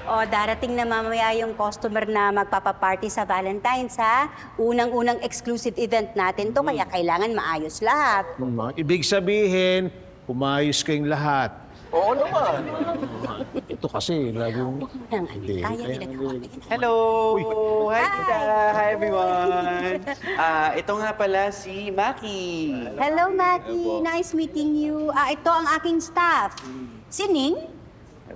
O, darating na mamaya yung customer na magpapaparty sa Valentine's, ha? Unang-unang exclusive event natin to, kaya kailangan maayos lahat. Ibig sabihin, umayos kayong lahat. Oo naman. Ito kasi, lagong... Kaya nila Hello! Hi, Tita! Hi, everyone! Ito nga pala si Maki. Hello, Maki. Nice meeting you. Ito ang aking staff. Si Ning,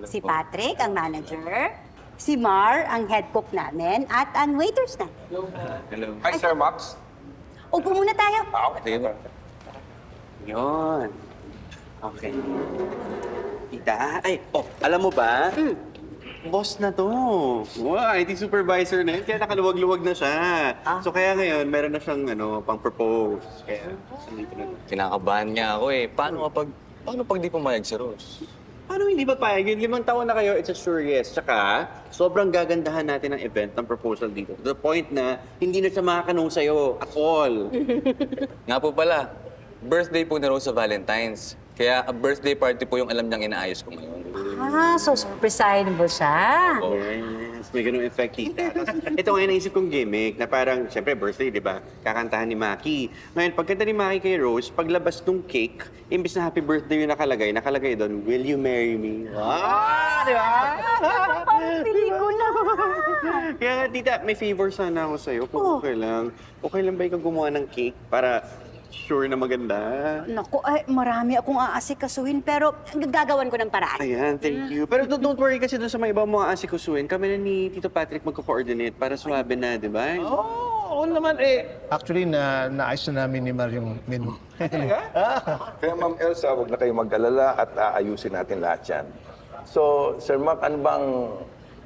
si Patrick, ang manager, si Mar, ang head cook namin, at ang waiters namin. Hello. Hi, Sir Max. Upo muna tayo. Okay, sige. Yun. Okay. Tita, alam mo ba? Boss na to. Wow, IT supervisor na yun, kaya nakaluwag-luwag na siya. So kaya ngayon, meron na siyang pang-propose. Kaya, nandito na. Kinakabahan nga ako eh. Paano pag di pumayag si Rose? Paano hindi ba payag? Yung 5 taon na kayo, it's a sure yes. Tsaka, sobrang gagandahan natin ang event ng proposal dito. To the point na hindi na siya makakanong sa'yo at all. Nga po pala, birthday po ni Rose sa Valentine's. Kaya a birthday party po yung alam niyang inaayos ko ngayon. So surprisable siya. Yes, may ganung effect, tita. Tapos, ito nga yung naisip kong gimmick na parang, siyempre, birthday, di ba? Kakantahan ni Maki. Ngayon, pagkanta ni Maki kay Rose, paglabas nung cake, imbis na happy birthday yung nakalagay doon, will you marry me? Di ba? Pelikula. Kaya nga, tita, may favor sana ako sa'yo. Kung okay lang. Okay lang ba ikaw gumawa ng cake para sure na maganda? Naku, marami akong aasikasuhin, pero gagawan ko ng paraan. Ayan, thank you. Pero don't worry kasi doon sa mga ibang mga asikusuin, kami na ni Tito Patrick magko-coordinate para suwabe na, di ba? Oo naman eh. Actually, naayos na namin ni Mar yung menu. Kaya Ma'am Elsa, huwag na kayo mag-alala at aayusin natin lahat yan. So, Sir Mac, ano bang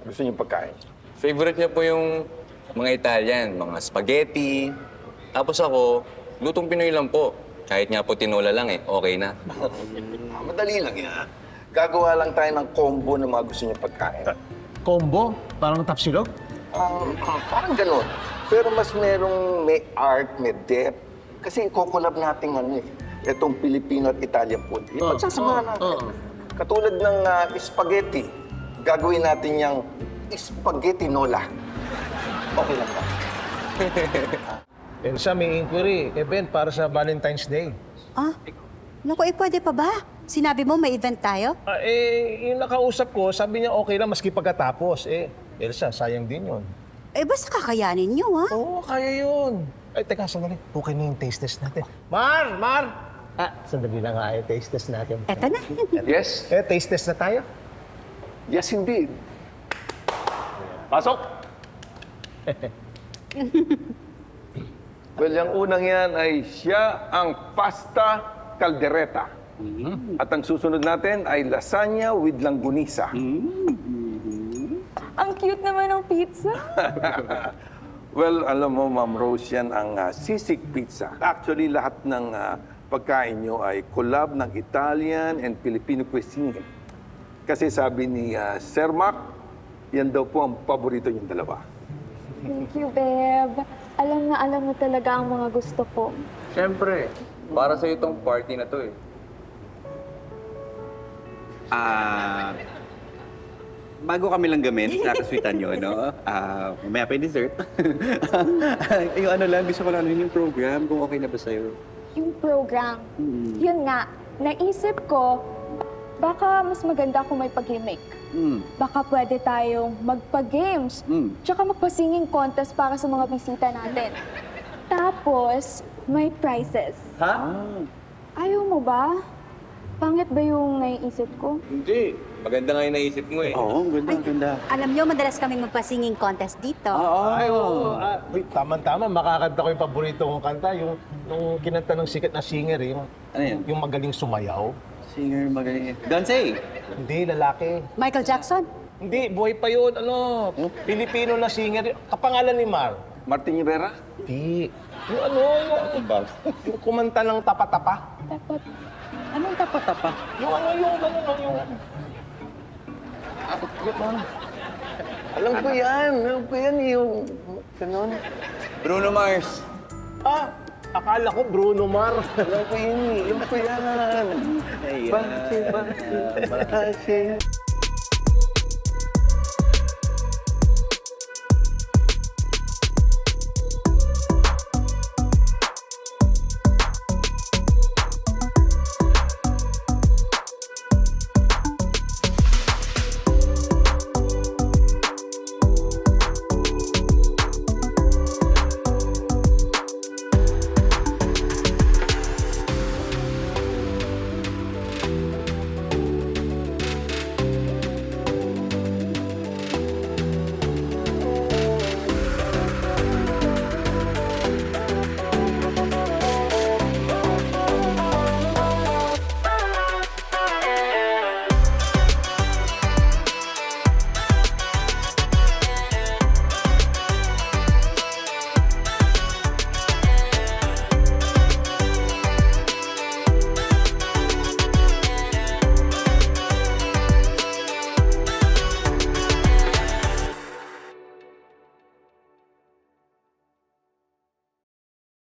gusto niyong pagkain? Favorite niya po yung mga Italian, mga spaghetti. Tapos ako, lutong Pinoy lang po. Kahit nga po tinola lang eh, okay na. Madali lang yan. Gagawa lang tayo ng combo ng mga gusto niyong pagkain. Combo? Parang tapsilog? Parang ganun. Pero mas may art, may depth. Kasi kukulab natin itong Filipino at Italian food. Ipagsasamahan natin. Katulad ng spaghetti, gagawin natin yung spaghetti nola. Okay lang ba? Elsa, may inquiry. Event para sa Valentine's Day. Naku, pwede pa ba? Sinabi mo may event tayo? Yung nakausap ko, sabi niya okay lang maski pagkatapos. Elsa, sayang din yun. Basta kakayanin nyo, ha? Oo, kaya yun. Teka, sandali. Okay na yung taste test natin. Mar! Sandali na nga yung taste test natin. Eto na. Yes? Taste test na tayo? Yes, indeed. Pasok! Well, yung unang yan ay siya ang pasta caldereta. At ang susunod natin ay lasagna with langgunisa. Ang cute naman ng pizza. Well, alam mo, Ma'am Rose, yan ang sisig pizza. Actually, lahat ng pagkain nyo ay collab ng Italian and Filipino cuisine. Kasi sabi ni Sir Mac, yan daw po ang paborito niyong dalawa. Thank you, babe. Alam mo talaga ang mga gusto ko. Siyempre, para sa itong party na to eh. Bago kami lang gamin, nakasweetan nyo, no? Mamaya pa yung dessert. Yung gusto ko lang yung program, kung okay na ba sa'yo? Yung program, yun nga, naisip ko, baka mas maganda kung may pag-gimmick. Baka pwede tayong magpa-games, tsaka magpa-singing contest para sa mga bisita natin. Tapos, may prizes. Ha? Ayaw mo ba? Pangit ba yung naiisip ko? Hindi. Maganda nga yung naisip mo eh. Oo, ganda. Alam nyo, madalas kaming magpa-singing contest dito. Oo. Wait, tama-tama. Makakanta ko yung paborito kong kanta. Yung kinanta ng sikat na singer, yung magaling sumayaw. Singer magaling. Dancing? Hindi, lalaki. Michael Jackson? Hindi, buhay pa yun. Filipino na singer. Kapangalan ni Mar. Martin Rivera? Hindi. Yung kumanta ng tapa-tapa. Dapat, Anong tapa-tapa? Yung Alam ko yan. Yung ganun. Bruno Mars. akala ko Bruno Mar. Alam ko yun. Alam ko yan. Ayan. Bakit?